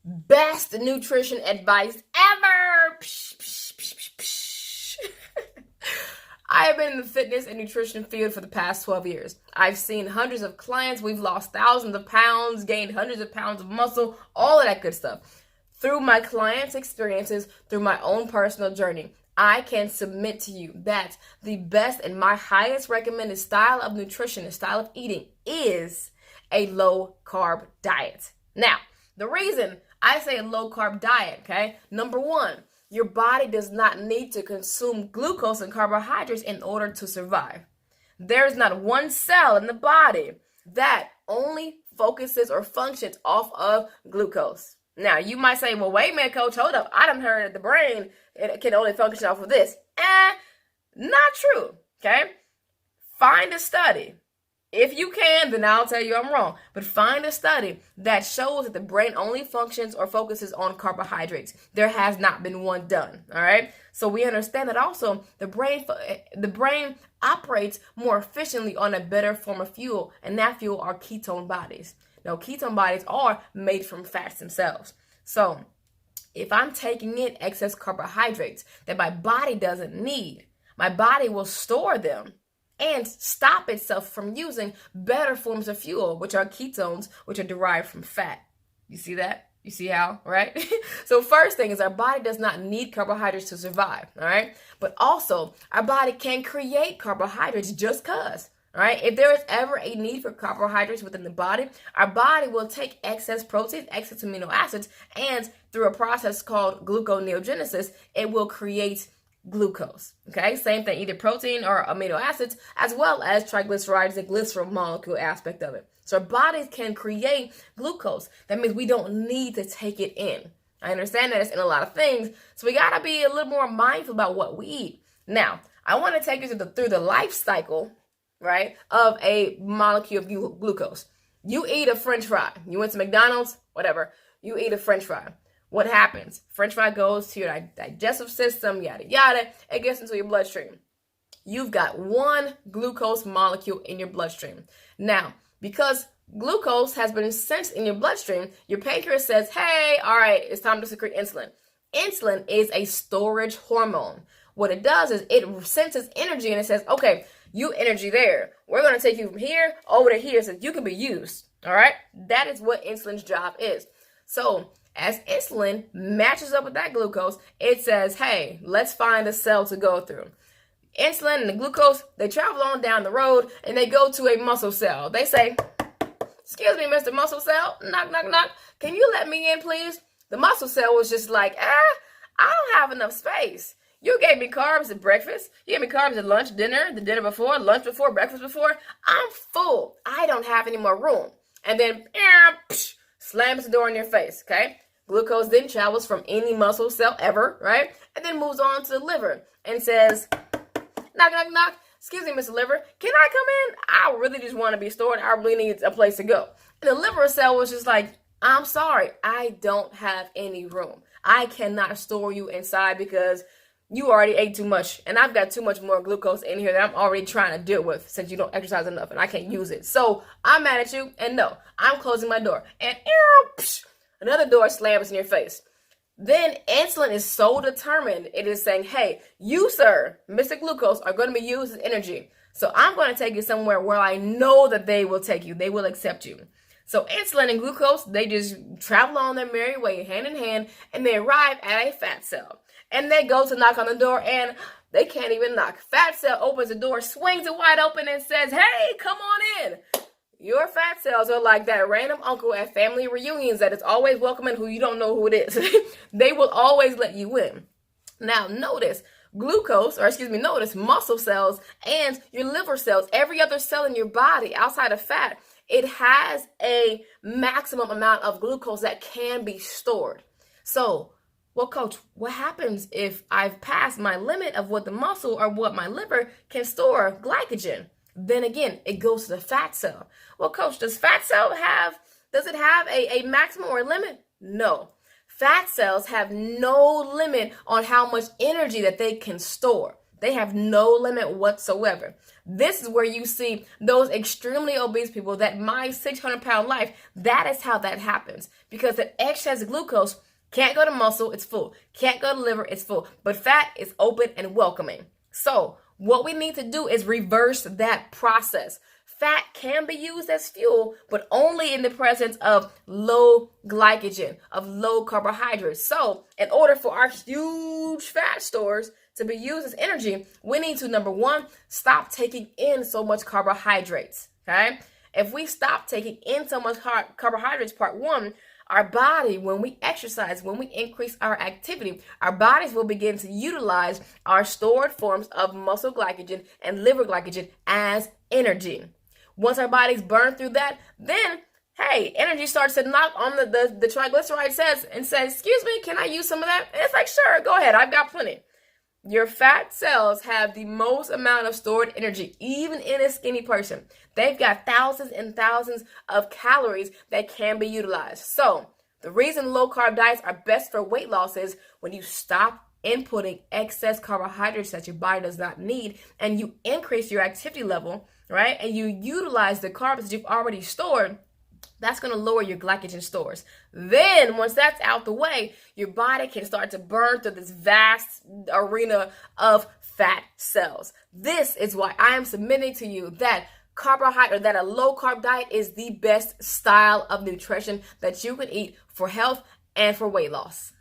best nutrition advice ever. Psh, psh, psh, psh, psh. I have been in the fitness and nutrition field for the past 12 years. I've seen hundreds of clients. We've lost thousands of pounds, gained hundreds of pounds of muscle, all of that good stuff. Through my clients' experiences, through my own personal journey, I can submit to you that the best and my highest recommended style of nutrition and style of eating is a low-carb diet. Now, the reason I say a low-carb diet, okay? Number one, your body does not need to consume glucose and carbohydrates in order to survive. There's not one cell in the body that only focuses or functions off of glucose. Now, you might say, well, wait a minute, coach, hold up. I done heard that the brain can only function off of this. Not true, okay? Find a study. If you can, then I'll tell you I'm wrong. But find a study that shows that the brain only functions or focuses on carbohydrates. There has not been one done, all right? So we understand that also the brain operates more efficiently on a better form of fuel, and that fuel are ketone bodies. Now, ketone bodies are made from fats themselves. So if I'm taking in excess carbohydrates that my body doesn't need, my body will store them and stop itself from using better forms of fuel, which are ketones, which are derived from fat. You see that? You see how, right? So first thing is our body does not need carbohydrates to survive, all right? But also, our body can create carbohydrates just because, all right? If there is ever a need for carbohydrates within the body, our body will take excess protein, excess amino acids, and through a process called gluconeogenesis, it will create glucose, okay? Same thing, either protein or amino acids, as well as triglycerides, the glycerol molecule aspect of it. So our bodies can create glucose. That means we don't need to take it in. I understand that it's in a lot of things, so we gotta be a little more mindful about what we eat. Now, I wanna take you through the life cycle, right, of a molecule of glucose. You eat a French fry. You went to McDonald's, whatever. You eat a French fry. What happens? French fry goes to your digestive system, yada, yada. It gets into your bloodstream. You've got one glucose molecule in your bloodstream. Now, because glucose has been sensed in your bloodstream, your pancreas says, hey, all right, it's time to secrete insulin. Insulin is a storage hormone. What it does is it senses energy and it says, okay, you energy there. We're going to take you from here over to here so you can be used. All right? That is what insulin's job is. So as insulin matches up with that glucose, it says, hey, let's find a cell to go through. Insulin and the glucose, they travel on down the road and they go to a muscle cell. They say, excuse me, Mr. Muscle Cell, knock, knock, knock. Can you let me in, please? The muscle cell was just like, I don't have enough space. You gave me carbs at breakfast. You gave me carbs at lunch, dinner, the dinner before, lunch before, breakfast before. I'm full. I don't have any more room. And then, slams the door in your face, okay? Glucose then travels from any muscle cell ever, right? And then moves on to the liver and says, knock, knock, knock. Excuse me, Mr. Liver, can I come in? I really just want to be stored. I really need a place to go. And the liver cell was just like, I'm sorry, I don't have any room. I cannot store you inside because you already ate too much. And I've got too much more glucose in here that I'm already trying to deal with since you don't exercise enough and I can't use it. So I'm mad at you. And no, I'm closing my door. And another door slams in your face. Then insulin is so determined, it is saying, hey, you, sir, Mr. Glucose, are going to be used as energy. So I'm going to take you somewhere where I know that they will take you. They will accept you. So insulin and glucose, they just travel on their merry way, hand in hand, and they arrive at a fat cell. And they go to knock on the door, and they can't even knock. Fat cell opens the door, swings it wide open, and says, hey, come on in. Your fat cells are like that random uncle at family reunions that is always welcoming who you don't know who it is. They will always let you in. Now, notice muscle cells and your liver cells, every other cell in your body outside of fat, it has a maximum amount of glucose that can be stored. So, well, coach, what happens if I've passed my limit of what the muscle or what my liver can store glycogen? Then again, it goes to the fat cell. Well, coach, does it have a maximum or a limit? No. Fat cells have no limit on how much energy that they can store. They have no limit whatsoever. This is where you see those extremely obese people that my 600-pound life. That is how that happens, because the excess glucose can't go to muscle, it's full. Can't go to liver, it's full. But fat is open and welcoming. So what we need to do is reverse that process. Fat can be used as fuel, but only in the presence of low glycogen, of low carbohydrates. So in order for our huge fat stores to be used as energy, we need to, number one, stop taking in so much carbohydrates, okay? If we stop taking in so much carbohydrates, part one, our body, when we exercise, when we increase our activity, our bodies will begin to utilize our stored forms of muscle glycogen and liver glycogen as energy. Once our bodies burn through that, then, hey, energy starts to knock on the triglyceride says, excuse me, can I use some of that? And it's like, sure, go ahead, I've got plenty. Your fat cells have the most amount of stored energy, even in a skinny person. They've got thousands and thousands of calories that can be utilized. So the reason low-carb diets are best for weight loss is when you stop inputting excess carbohydrates that your body does not need, and you increase your activity level, right? And you utilize the carbs that you've already stored. That's going to lower your glycogen stores. Then, once that's out the way, your body can start to burn through this vast arena of fat cells. This is why I am submitting to you that a low-carb diet is the best style of nutrition that you can eat for health and for weight loss.